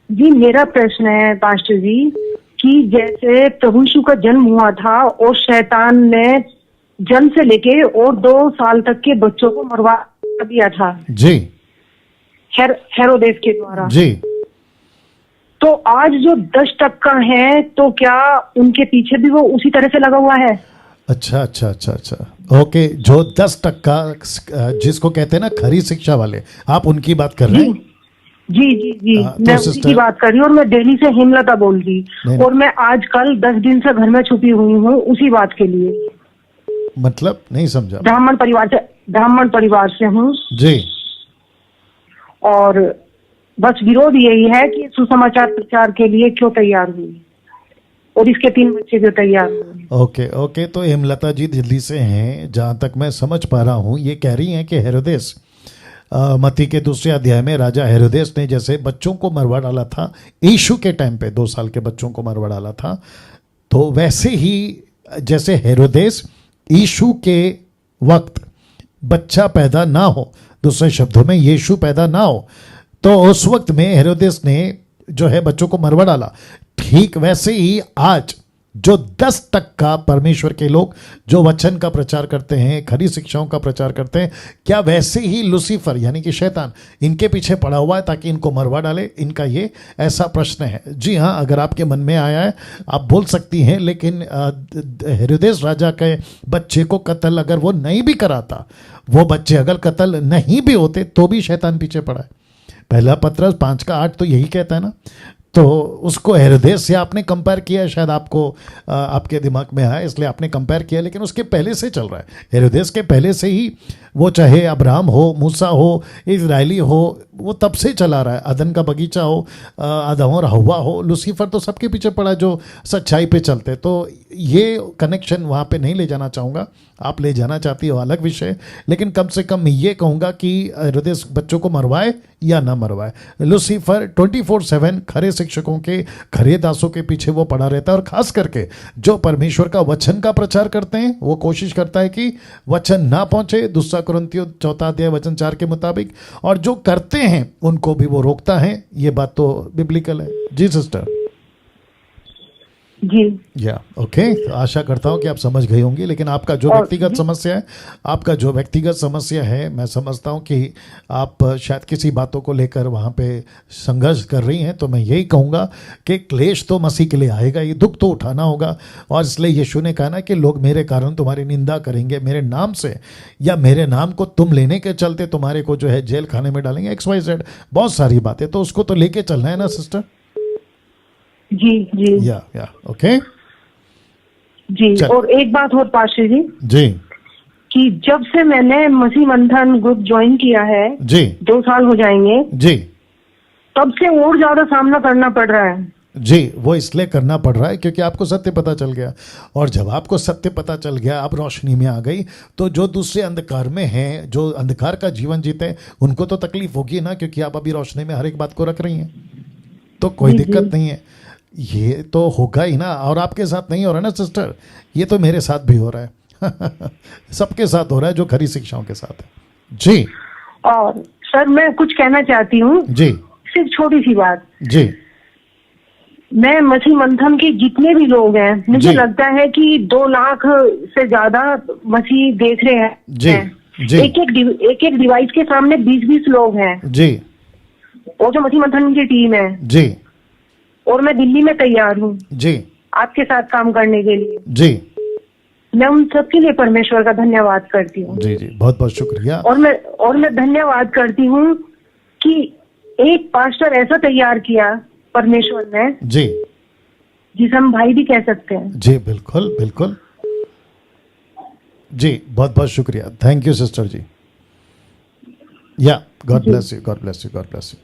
जी, मेरा प्रश्न है पास्टर जी कि जैसे प्रभु यीशु का जन्म हुआ था और शैतान ने जन्म से लेके और 2 साल तक के बच्चों को मरवा दिया था जी हेरोदेस के द्वारा। जी। तो आज जो 10% है तो क्या उनके पीछे भी वो उसी तरह से लगा हुआ है? अच्छा अच्छा अच्छा अच्छा, ओके। जो 10% जिसको कहते हैं ना खरी शिक्षा वाले, आप उनकी बात कर रहे हैं? जी जी जी, तो मैं उसी की बात कर रही हूँ और मैं दिल्ली से हेमलता बोल रही। नहीं, और मैं आजकल 10 दिन से घर में छुपी हुई हूँ उसी बात के लिए। मतलब नहीं समझा। ब्राह्मण परिवार से हूँ जी। और बस विरोध यही है कि सुसमाचार प्रचार के लिए क्यों तैयार हुई और इसके 3 बच्चे क्यों तैयार हुए। ओके ओके, तो हेमलता जी दिल्ली से हैं, जहाँ तक मैं समझ पा रहा हूँ ये कह रही हैं कि हेरोदेस, मत्ती के 2 अध्याय में राजा हेरोदेस ने जैसे बच्चों को मरवा डाला था यीशु के टाइम पे, 2 साल के बच्चों को मरवा डाला था, तो वैसे ही जैसे हेरोदेस यीशु के वक्त बच्चा पैदा ना हो, दूसरे शब्दों में यीशु पैदा ना हो, तो उस वक्त में हेरोदेस ने जो है बच्चों को मरवा डाला। ठीक वैसे ही आज जो 10% परमेश्वर के लोग जो वचन का प्रचार करते हैं, खरी शिक्षाओं का प्रचार करते हैं, क्या वैसे ही लूसीफर यानी कि शैतान इनके पीछे पड़ा हुआ है ताकि इनको मरवा डाले? इनका ये ऐसा प्रश्न है। जी हाँ, अगर आपके मन में आया है आप बोल सकती हैं, लेकिन हेरोदेस राजा के बच्चे को कत्ल अगर वो नहीं भी कराता, वो बच्चे अगर कत्ल नहीं भी होते तो भी शैतान पीछे पड़ा है। पहला पत्रस 5:8 तो यही कहता है ना। तो उसको हेरोदेस से आपने कंपेयर किया, शायद आपको आपके दिमाग में आया इसलिए आपने कंपेयर किया, लेकिन उसके पहले से चल रहा है। हेरोदेस के पहले से ही वो, चाहे अब्राहम हो, मूसा हो, इजराइली हो, वो तब से चला रहा है। अदन का बगीचा हो, आदम और हव्वा हो, लूसीफर तो सबके पीछे पड़ा जो सच्चाई पे चलते। तो ये कनेक्शन वहाँ पे नहीं ले जाना चाहूँगा, आप ले जाना चाहती हो अलग विषय, लेकिन कम से कम मैं ये कहूँगा कि हेरोदेस बच्चों को मरवाए या ना मरवाए, लूसीफर 24/7 खरे शिक्षकों के, खरे दासों के पीछे वो पड़ा रहता है। और खास करके जो परमेश्वर का वचन का प्रचार करते हैं वो कोशिश करता है कि वचन ना पहुंचे, 2 कुरिन्थियों 4 अध्याय वचन 4 के मुताबिक, और जो करते हैं उनको भी वो रोकता है। ये बात तो बिब्लिकल है। जी सिस्टर। जी या ओके, तो आशा करता हूँ कि आप समझ गई होंगी, लेकिन आपका जो व्यक्तिगत समस्या है, मैं समझता हूँ कि आप शायद किसी बातों को लेकर वहाँ पे संघर्ष कर रही हैं। तो मैं यही कहूँगा कि क्लेश तो मसीह के लिए आएगा, ये दुख तो उठाना होगा। और इसलिए यीशु ने कहा ना कि लोग मेरे कारण तुम्हारी निंदा करेंगे, मेरे नाम से, या मेरे नाम को तुम लेने के चलते तुम्हारे को जो है जेल खाने में डालेंगे, XYZ बहुत सारी बातें। तो उसको तो लेके चलना है ना सिस्टर। जी जी या ओके जी। और एक बात और पास्टर जी, जी, कि जब से मैंने मसीह मंथन ग्रुप ज्वाइन किया है, जी 2 साल हो जाएंगे जी, तब से और ज्यादा सामना करना पड़ रहा है। जी, वो इसलिए करना पड़ रहा है क्योंकि आपको सत्य पता चल गया। और जब आपको सत्य पता चल गया, आप रोशनी में आ गई, तो जो दूसरे अंधकार में हैं, जो अंधकार का जीवन जीते हैं, उनको तो तकलीफ होगी ना, क्योंकि आप अभी रोशनी में हर एक बात को रख रही हैं। तो कोई दिक्कत नहीं है, ये तो होगा ही ना। और आपके साथ नहीं हो रहा ना सिस्टर, ये तो मेरे साथ भी हो रहा है सबके साथ हो रहा है जो खरी शिक्षाओं के साथ है। जी। और सर मैं कुछ कहना चाहती हूँ जी, सिर्फ छोटी सी बात। जी, मैं मसीह मंथन के जितने भी लोग हैं, मुझे लगता है कि 2 लाख से ज्यादा मसीह देख रहे हैं। जी जी, एक एक डिवाइस के सामने 20-20 लोग हैं जी, और जो मसीह मंथन की टीम है जी, और मैं दिल्ली में तैयार हूँ जी, आपके साथ काम करने के लिए। जी, मैं उन सबके लिए परमेश्वर का धन्यवाद करती हूँ। जी जी, बहुत बहुत शुक्रिया। और मैं धन्यवाद करती हूँ कि एक पास्टर ऐसा तैयार किया परमेश्वर ने, जी, जिसे हम भाई भी कह सकते हैं। जी बिल्कुल बिल्कुल, जी बहुत बहुत शुक्रिया। थैंक यू सिस्टर जी। या God bless you, God bless you, God bless you.